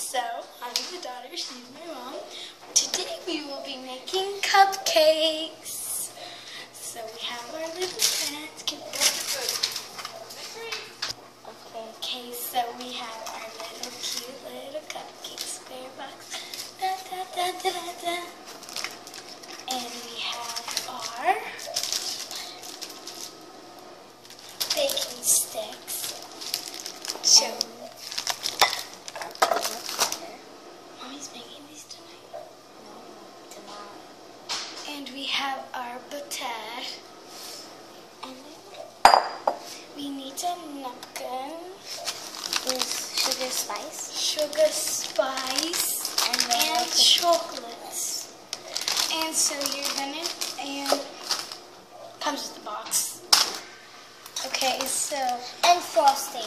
So, I'm the daughter, she's my mom. Today we will be making cupcakes. So we have our little pants. Okay, so we have our little cute little cupcake square box. Da, da, da, da, da, da. And we have our baking sticks. So, Mommy's making these tonight? No, tomorrow. And we have our butter. And we need a napkin. With sugar spice. Sugar, spice, and chocolates. And so you're gonna, and comes with the box. Okay, so. And frosting.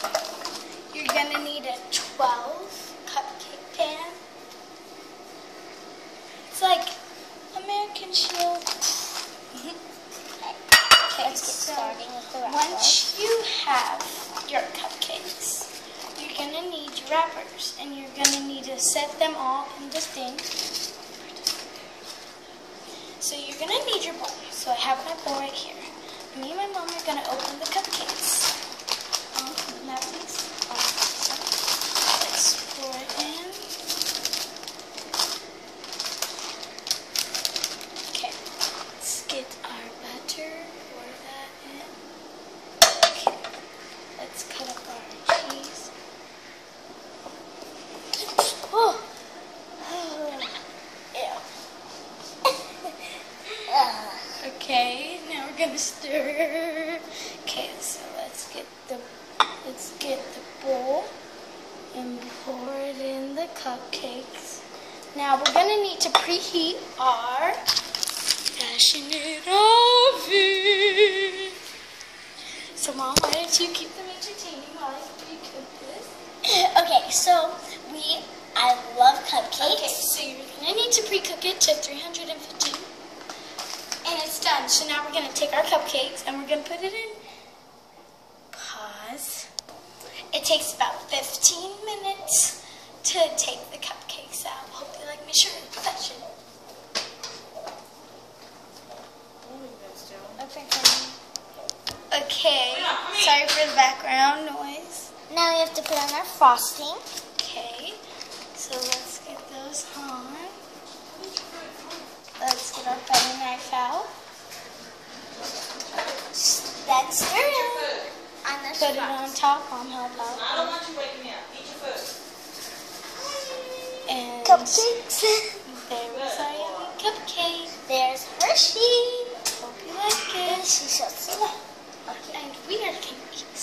You're gonna need a 12 cupcake pan. It's like American Shield. Okay, Let's get starting with the wrapper. Once you have your cupcakes, you're gonna need your wrappers, and you're gonna need to set them all in this thing. So you're gonna need your bowl. So I have my bowl right here. Me and my mom are gonna open the cupcakes. Open that please. Let's pour it in. Okay, let's get our butter. Pour that in. Okay, let's cut up our cheese. Oh. Ew. Okay, now we're gonna stir. Okay, so let's get the bowl and pour it in the cupcakes. Now we're gonna need to preheat our passionate oven. So Mom, why don't you keep them entertaining while I pre-cook this? Okay, so I love cupcakes. Okay, so you're gonna need to pre-cook it to 350. And it's done. So now we're gonna take our cupcakes and we're gonna put it in. Pause. It takes about 15 minutes to take the cupcakes out. Hope you like my shirt. Fashion. Okay. Sorry for the background noise. Now we have to put on our frosting. Okay. So let's get those on. Let's get our butter knife out. That's it. On the Put it on top. Mom, help out. I don't want you waking me up. Eat your food. And Cupcakes. there was our yummy cupcake. There's Hershey. Hope you like it. And she shuts it off. And we are going to eat